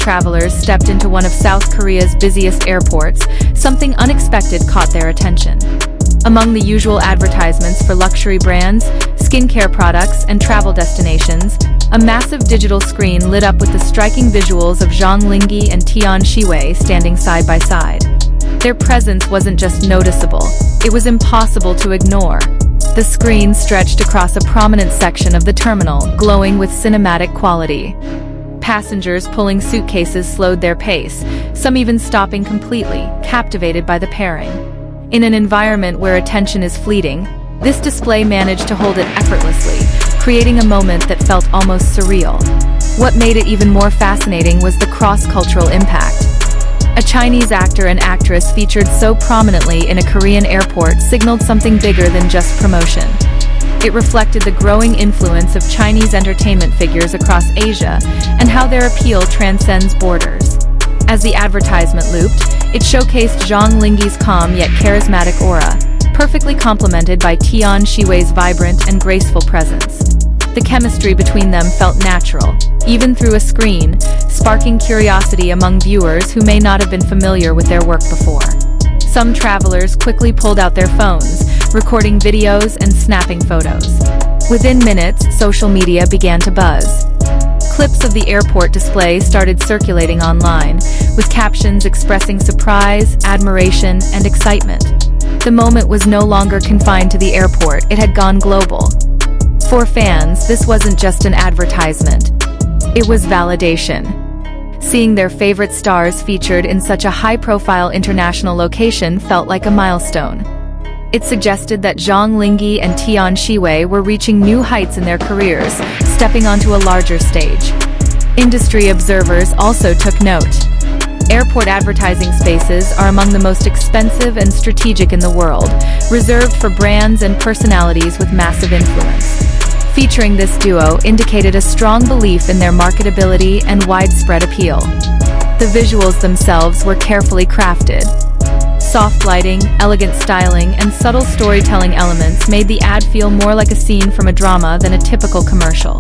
travelers stepped into one of South Korea's busiest airports, something unexpected caught their attention. Among the usual advertisements for luxury brands, skincare products, and travel destinations, a massive digital screen lit up with the striking visuals of Zhang Linghe and Tian Xiwei standing side by side. Their presence wasn't just noticeable, it was impossible to ignore. The screen stretched across a prominent section of the terminal, glowing with cinematic quality. Passengers pulling suitcases slowed their pace, some even stopping completely, captivated by the pairing. In an environment where attention is fleeting, this display managed to hold it effortlessly, creating a moment that felt almost surreal. What made it even more fascinating was the cross-cultural impact. A Chinese actor and actress featured so prominently in a Korean airport signaled something bigger than just promotion. It reflected the growing influence of Chinese entertainment figures across Asia and how their appeal transcends borders. As the advertisement looped, it showcased Zhang Linghe's calm yet charismatic aura, perfectly complemented by Tian Xiwei's vibrant and graceful presence. The chemistry between them felt natural, even through a screen, sparking curiosity among viewers who may not have been familiar with their work before. Some travelers quickly pulled out their phones, recording videos and snapping photos. Within minutes, social media began to buzz. Clips of the airport display started circulating online, with captions expressing surprise, admiration, and excitement. The moment was no longer confined to the airport, it had gone global. For fans, this wasn't just an advertisement. It was validation. Seeing their favorite stars featured in such a high-profile international location felt like a milestone. It suggested that Zhang Linghe and Tian Xiwei were reaching new heights in their careers, stepping onto a larger stage. Industry observers also took note. Airport advertising spaces are among the most expensive and strategic in the world, reserved for brands and personalities with massive influence. Featuring this duo indicated a strong belief in their marketability and widespread appeal. The visuals themselves were carefully crafted. Soft lighting, elegant styling, and subtle storytelling elements made the ad feel more like a scene from a drama than a typical commercial.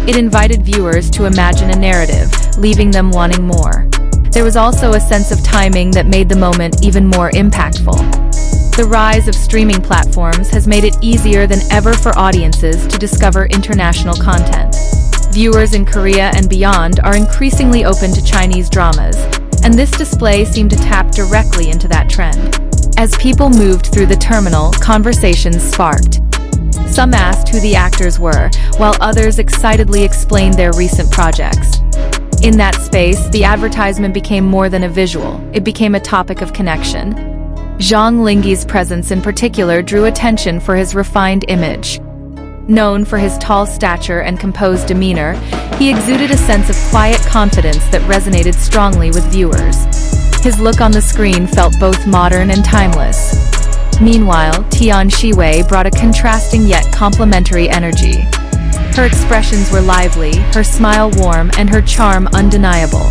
It invited viewers to imagine a narrative, leaving them wanting more. There was also a sense of timing that made the moment even more impactful. The rise of streaming platforms has made it easier than ever for audiences to discover international content. Viewers in Korea and beyond are increasingly open to Chinese dramas, and this display seemed to tap directly into that trend. As people moved through the terminal, conversations sparked. Some asked who the actors were, while others excitedly explained their recent projects. In that space, the advertisement became more than a visual, it became a topic of connection. Zhang Linghe's presence in particular drew attention for his refined image. Known for his tall stature and composed demeanor, he exuded a sense of quiet confidence that resonated strongly with viewers. His look on the screen felt both modern and timeless. Meanwhile, Tian Xiwei brought a contrasting yet complementary energy. Her expressions were lively, her smile warm, and her charm undeniable.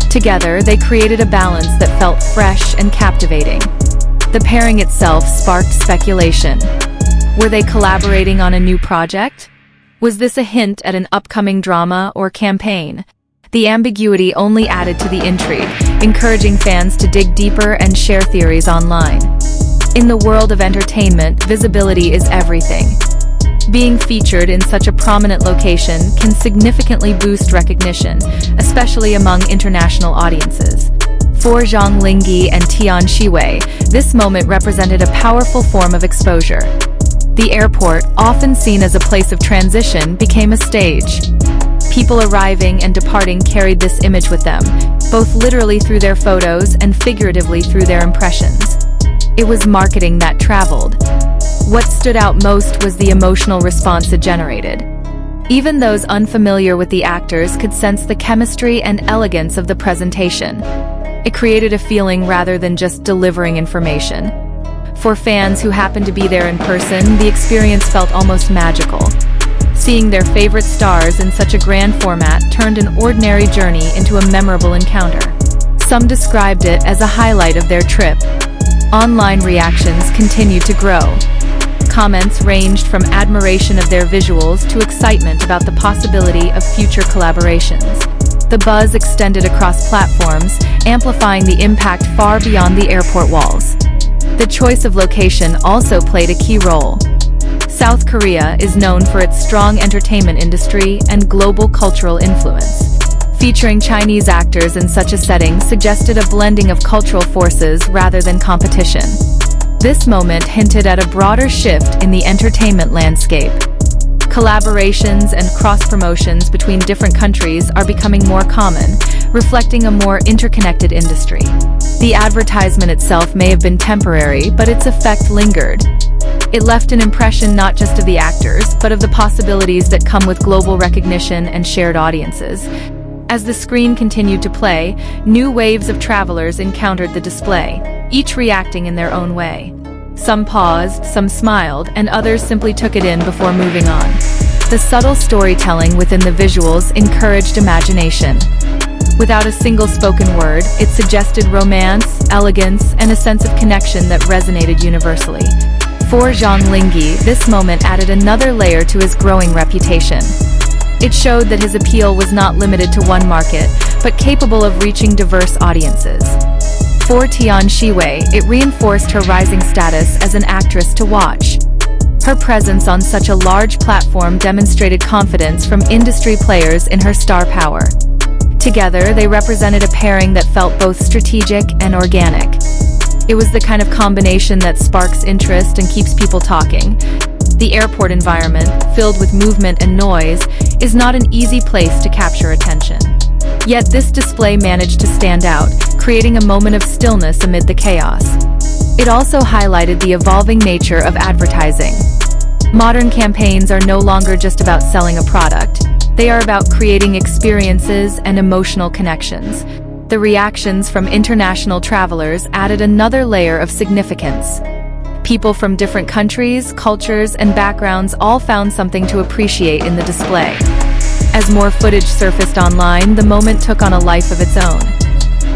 Together, they created a balance that felt fresh and captivating. The pairing itself sparked speculation. Were they collaborating on a new project? Was this a hint at an upcoming drama or campaign? The ambiguity only added to the intrigue, encouraging fans to dig deeper and share theories online. In the world of entertainment, visibility is everything. Being featured in such a prominent location can significantly boost recognition, especially among international audiences. For Zhang Linghe and Tian Xiwei, this moment represented a powerful form of exposure. The airport, often seen as a place of transition, became a stage. People arriving and departing carried this image with them, both literally through their photos and figuratively through their impressions. It was marketing that traveled. What stood out most was the emotional response it generated. Even those unfamiliar with the actors could sense the chemistry and elegance of the presentation. It created a feeling rather than just delivering information. For fans who happened to be there in person, the experience felt almost magical. Seeing their favorite stars in such a grand format turned an ordinary journey into a memorable encounter. Some described it as a highlight of their trip. Online reactions continued to grow. Comments ranged from admiration of their visuals to excitement about the possibility of future collaborations. The buzz extended across platforms, amplifying the impact far beyond the airport walls. The choice of location also played a key role. South Korea is known for its strong entertainment industry and global cultural influence. Featuring Chinese actors in such a setting suggested a blending of cultural forces rather than competition. This moment hinted at a broader shift in the entertainment landscape. Collaborations and cross-promotions between different countries are becoming more common, reflecting a more interconnected industry. The advertisement itself may have been temporary, but its effect lingered. It left an impression not just of the actors, but of the possibilities that come with global recognition and shared audiences. As the screen continued to play, new waves of travelers encountered the display, each reacting in their own way. Some paused, some smiled, and others simply took it in before moving on. The subtle storytelling within the visuals encouraged imagination. Without a single spoken word, it suggested romance, elegance, and a sense of connection that resonated universally. For Zhang Linghe, this moment added another layer to his growing reputation. It showed that his appeal was not limited to one market, but capable of reaching diverse audiences. For Tian Xiwei, it reinforced her rising status as an actress to watch. Her presence on such a large platform demonstrated confidence from industry players in her star power. Together, they represented a pairing that felt both strategic and organic. It was the kind of combination that sparks interest and keeps people talking. The airport environment, filled with movement and noise, is not an easy place to capture attention. Yet this display managed to stand out, creating a moment of stillness amid the chaos. It also highlighted the evolving nature of advertising. Modern campaigns are no longer just about selling a product. They are about creating experiences and emotional connections. The reactions from international travelers added another layer of significance. People from different countries, cultures, and backgrounds all found something to appreciate in the display. As more footage surfaced online, the moment took on a life of its own.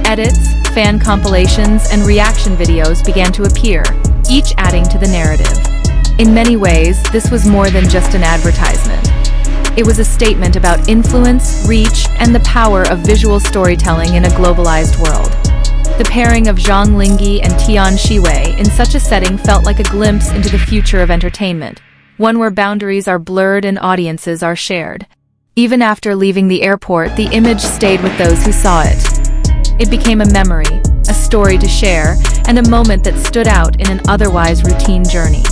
Edits, fan compilations, and reaction videos began to appear, each adding to the narrative. In many ways, this was more than just an advertisement. It was a statement about influence, reach, and the power of visual storytelling in a globalized world. The pairing of Zhang Linghe and Tian Xiwei in such a setting felt like a glimpse into the future of entertainment, one where boundaries are blurred and audiences are shared. Even after leaving the airport, the image stayed with those who saw it. It became a memory, a story to share, and a moment that stood out in an otherwise routine journey.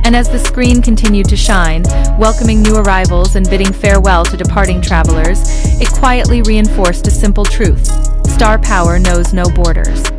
And as the screen continued to shine, welcoming new arrivals and bidding farewell to departing travelers, it quietly reinforced a simple truth: star power knows no borders.